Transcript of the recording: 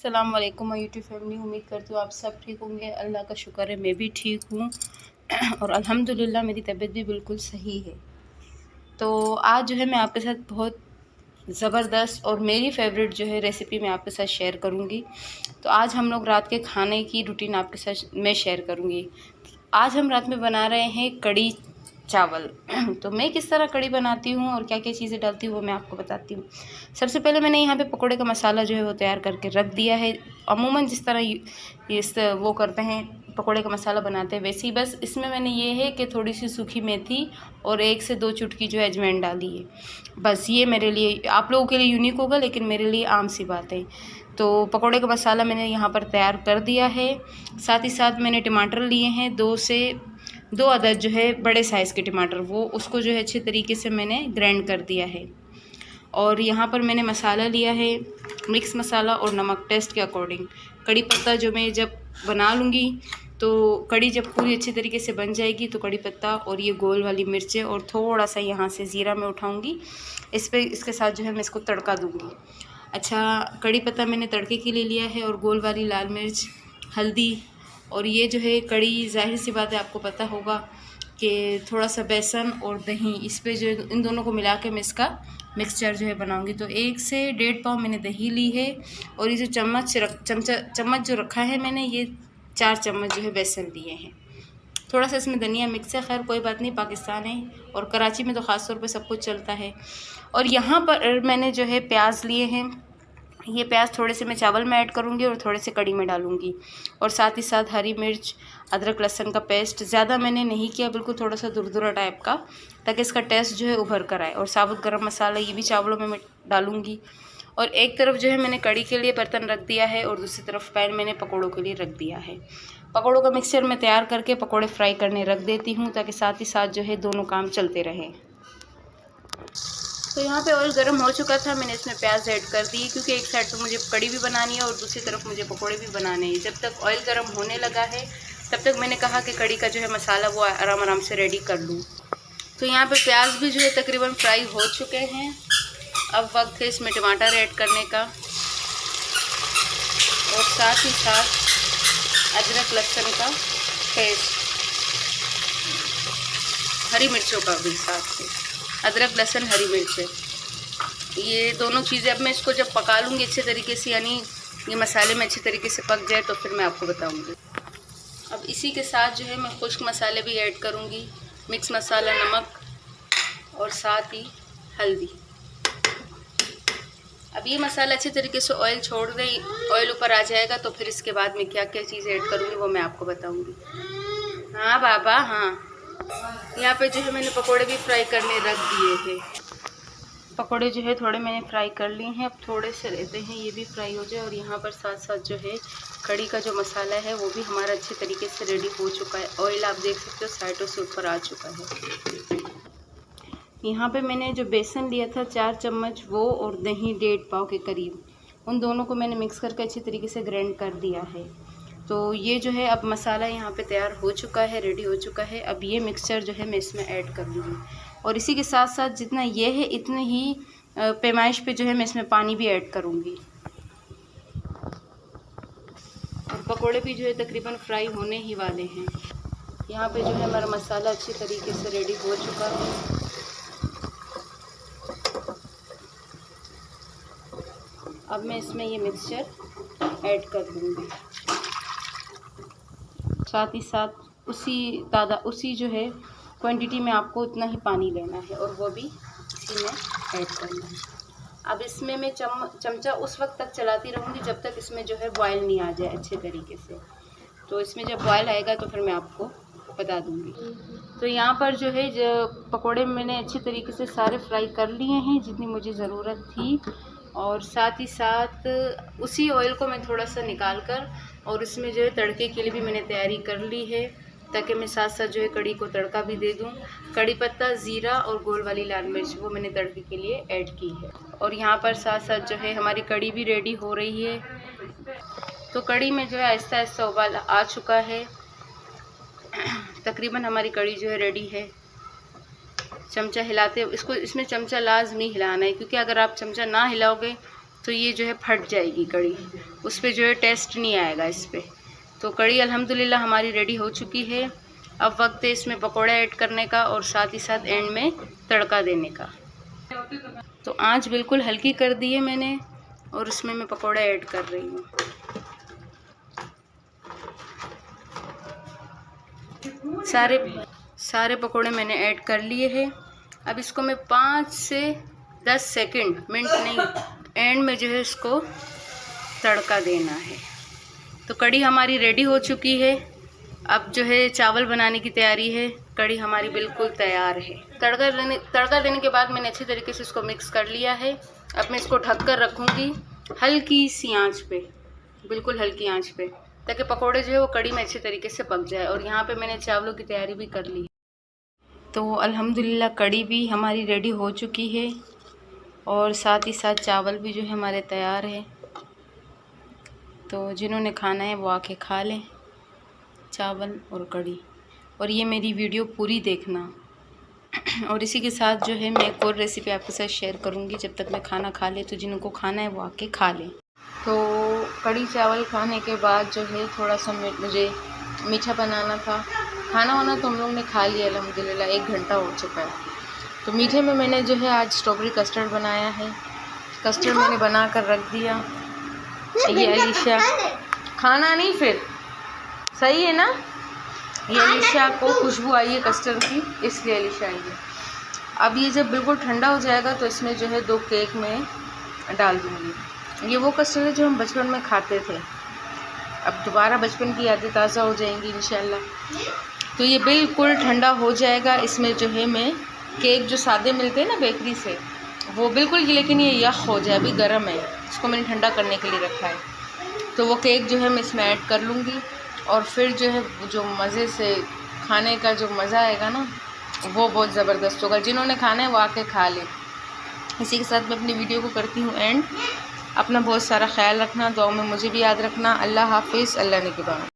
अस्सलाम वालेकुम my YouTube family. उम्मीद करती हूँ आप सब ठीक होंगे। अल्लाह का शुक्र है मैं भी ठीक हूँ और अल्हम्दुलिल्लाह मेरी तबीयत भी बिल्कुल सही है। तो आज जो है मैं आपके साथ बहुत ज़बरदस्त और मेरी फेवरेट जो है रेसिपी मैं आपके साथ शेयर करूँगी। तो आज हम लोग रात के खाने की रूटीन आपके साथ मैं शेयर करूँगी। आज हम रात में बना रहे हैं कड़ी चावल। तो मैं किस तरह कड़ी बनाती हूँ और क्या क्या चीज़ें डालती हूँ वो मैं आपको बताती हूँ। सबसे पहले मैंने यहाँ पे पकोड़े का मसाला जो है वो तैयार करके रख दिया है। अमूमन जिस तरह इस वो करते हैं पकोड़े का मसाला बनाते हैं वैसे ही, बस इसमें मैंने ये है कि थोड़ी सी सूखी मेथी और 1 से 2 चुटकी जो है अजवाइन डाली है। बस ये मेरे लिए, आप लोगों के लिए यूनिक होगा लेकिन मेरे लिए आम सी बात है। तो पकोड़े का मसाला मैंने यहाँ पर तैयार कर दिया है। साथ ही साथ मैंने टमाटर लिए हैं 2 अदद जो है बड़े साइज़ के टमाटर, वो उसको जो है अच्छे तरीके से मैंने ग्राइंड कर दिया है। और यहाँ पर मैंने मसाला लिया है मिक्स मसाला और नमक टेस्ट के अकॉर्डिंग। कड़ी पत्ता जो मैं जब बना लूँगी तो कड़ी जब पूरी अच्छे तरीके से बन जाएगी तो कड़ी पत्ता और ये गोल वाली मिर्चें और थोड़ा सा यहाँ से ज़ीरा मैं उठाऊँगी। इसके साथ जो है मैं इसको तड़का दूँगी। अच्छा, कड़ी पत्ता मैंने तड़के के लिए लिया है और गोल वाली लाल मिर्च, हल्दी और ये जो है कड़ी, ज़ाहिर सी बात है आपको पता होगा कि थोड़ा सा बेसन और दही, इस पे जो इन दोनों को मिला के मैं इसका मिक्सचर जो है बनाऊंगी। तो 1 से 1.5 पाव मैंने दही ली है और ये जो चम्मच जो रखा है मैंने, ये 4 चम्मच जो है बेसन लिए हैं। थोड़ा सा इसमें धनिया मिक्स है, खैर कोई बात नहीं, पाकिस्तान है और कराची में तो ख़ास तौर पे सब कुछ चलता है। और यहाँ पर मैंने जो है प्याज लिए हैं। ये प्याज थोड़े से मैं चावल में ऐड करूँगी और थोड़े से कड़ी में डालूँगी। और साथ ही साथ हरी मिर्च, अदरक लहसुन का पेस्ट, ज़्यादा मैंने नहीं किया, बिल्कुल थोड़ा सा दुरदुरा टाइप का, ताकि इसका टेस्ट जो है उभर कर आए। और साबुत गरम मसाला ये भी चावलों में मैं डालूँगी। और एक तरफ जो है मैंने कड़ी के लिए बर्तन रख दिया है और दूसरी तरफ पैन मैंने पकौड़ों के लिए रख दिया है। पकौड़ों का मिक्सचर मैं तैयार करके पकौड़े फ्राई करने रख देती हूँ, ताकि साथ ही साथ जो है दोनों काम चलते रहें। तो यहाँ पे ऑयल गर्म हो चुका था, मैंने इसमें प्याज ऐड कर दी, क्योंकि एक साइड तो मुझे कड़ी भी बनानी है और दूसरी तरफ मुझे पकोड़े भी बनाने हैं। जब तक ऑयल गर्म होने लगा है तब तक मैंने कहा कि कड़ी का जो है मसाला वो आराम से रेडी कर लूँ। तो यहाँ पे प्याज भी जो है तकरीबन फ्राई हो चुके हैं। अब वक्त है इसमें टमाटर ऐड करने का और साथ ही साथ अदरक लहसुन का पेस्ट, हरी मिर्चों का भी साथ में, अदरक लहसुन हरी मिर्च, ये दोनों चीज़ें अब मैं इसको जब पका लूँगी अच्छे तरीके से, यानी ये मसाले में अच्छे तरीके से पक जाए तो फिर मैं आपको बताऊँगी। अब इसी के साथ जो है मैं खुश्क मसाले भी ऐड करूँगी, मिक्स मसाला, नमक और साथ ही हल्दी। अब ये मसाला अच्छे तरीके से ऑयल छोड़ दे, ऑयल ऊपर आ जाएगा तो फिर इसके बाद मैं क्या क्या चीज़ ऐड करूँगी वो मैं आपको बताऊँगी। हाँ बाबा हाँ। यहाँ पे जो है मैंने पकोड़े भी फ्राई करने रख दिए हैं। पकोड़े जो है थोड़े मैंने फ्राई कर लिए हैं, अब थोड़े से रहते हैं ये भी फ्राई हो जाए। और यहाँ पर साथ साथ जो है कड़ी का जो मसाला है वो भी हमारा अच्छे तरीके से रेडी हो चुका है। ऑयल आप देख सकते हो साइडों से ऊपर आ चुका है। यहाँ पे मैंने जो बेसन लिया था 4 चम्मच वो, और दही 1.5 पाव के करीब, उन दोनों को मैंने मिक्स करके अच्छी तरीके से ग्राइंड कर दिया है। तो ये जो है अब मसाला यहाँ पे तैयार हो चुका है, रेडी हो चुका है। अब ये मिक्सचर जो है मैं इसमें ऐड कर लूँगी और इसी के साथ साथ जितना ये है इतने ही पैमाइश पे जो है मैं इसमें पानी भी ऐड करूँगी। और पकोड़े भी जो है तकरीबन फ्राई होने ही वाले हैं। यहाँ पे जो है हमारा मसाला अच्छी तरीके से रेडी हो चुका है। अब मैं इसमें ये मिक्सचर ऐड कर दूँगी। साथ ही साथ उसी जो है क्वांटिटी में आपको उतना ही पानी लेना है और वो भी इसी में ऐड करना है। अब इसमें मैं चमचा उस वक्त तक चलाती रहूँगी जब तक इसमें जो है बॉयल नहीं आ जाए अच्छे तरीके से। तो इसमें जब बॉयल आएगा तो फिर मैं आपको बता दूँगी। तो यहाँ पर जो है पकोड़े मैंने अच्छे तरीके से सारे फ्राई कर लिए हैं जितनी मुझे ज़रूरत थी। और साथ ही साथ उसी ऑयल को मैं थोड़ा सा निकाल कर और इसमें जो है तड़के के लिए भी मैंने तैयारी कर ली है, ताकि मैं साथ साथ जो है कड़ी को तड़का भी दे दूं। कड़ी पत्ता, ज़ीरा और गोल वाली लाल मिर्च वो मैंने तड़के के लिए ऐड की है। और यहाँ पर साथ साथ जो है हमारी कड़ी भी रेडी हो रही है। तो कड़ी में जो है आहिस्ता आहिस्ता उबाल आ चुका है। तकरीबन हमारी कड़ी जो है रेडी है। चमचा हिलाते इसको, इसमें चमचा लाजमी हिलाना है, क्योंकि अगर आप चमचा ना हिलाओगे तो ये जो है फट जाएगी कड़ी, उस पर जो है टेस्ट नहीं आएगा इस पर। तो कड़ी अल्हम्दुलिल्लाह हमारी रेडी हो चुकी है। अब वक्त है इसमें पकोड़े ऐड करने का और साथ ही साथ एंड में तड़का देने का। तो आंच बिल्कुल हल्की कर दी है मैंने और उसमें मैं पकोड़े ऐड कर रही हूँ। सारे पकोड़े मैंने ऐड कर लिए हैं। अब इसको मैं 5 से 10 सेकंड, मिनट नहीं, एंड में जो है इसको तड़का देना है। तो कड़ी हमारी रेडी हो चुकी है। अब जो है चावल बनाने की तैयारी है। कड़ी हमारी बिल्कुल तैयार है। तड़का देने के बाद मैंने अच्छी तरीके से इसको मिक्स कर लिया है। अब मैं इसको ढक कर रखूँगी हल्की सी आंच पे, बिल्कुल हल्की आंच पे, ताकि पकोड़े जो है वो कड़ी में अच्छे तरीके से पक जाए। और यहाँ पे मैंने चावलों की तैयारी भी कर ली। तो अल्हम्दुलिल्लाह कड़ी भी हमारी रेडी हो चुकी है और साथ ही साथ चावल भी जो है हमारे तैयार है। तो जिन्होंने खाना है वो आके खा लें चावल और कड़ी। और ये मेरी वीडियो पूरी देखना। और इसी के साथ जो है मैं एक और रेसिपी आपके साथ शेयर करूँगी। जब तक मैं खाना खा ले तो जिनको खाना है वो आके खा लें। तो कड़ी चावल खाने के बाद जो है थोड़ा सा मुझे मीठा बनाना था। खाना वाना तो हम लोग ने खा लिया अल्हम्दुलिल्लाह, 1 घंटा हो चुका है। तो मीठे में मैंने जो है आज स्ट्रॉबेरी कस्टर्ड बनाया है। कस्टर्ड मैंने बना कर रख दिया। ये अलीशा खाना नहीं, फिर सही है ना, ये अलीशा को खुशबू आई है कस्टर्ड की, इसलिए अलीशा आई है। अब ये जब बिल्कुल ठंडा हो जाएगा तो इसमें जो है 2 केक में डाल दूँगी। ये वो कस्टर्ड है जो हम बचपन में खाते थे। अब दोबारा बचपन की यादें ताज़ा हो जाएंगी इंशाल्लाह। तो ये बिल्कुल ठंडा हो जाएगा। इसमें जो है मैं केक जो सादे मिलते हैं ना बेकरी से, वो बिल्कुल, लेकिन ये यख हो जाए, अभी गर्म है, इसको मैंने ठंडा करने के लिए रखा है। तो वो केक जो है मैं इसमें ऐड कर लूँगी और फिर जो है जो मज़े से खाने का जो मज़ा आएगा ना, वो बहुत ज़बरदस्त होगा। जिन्होंने खाना है वो आके खा ले। इसी के साथ मैं अपनी वीडियो को करती हूँ एंड। अपना बहुत सारा ख्याल रखना, दुआओं में मुझे भी याद रखना। अल्लाह हाफिज़, अल्लाह निगहबान।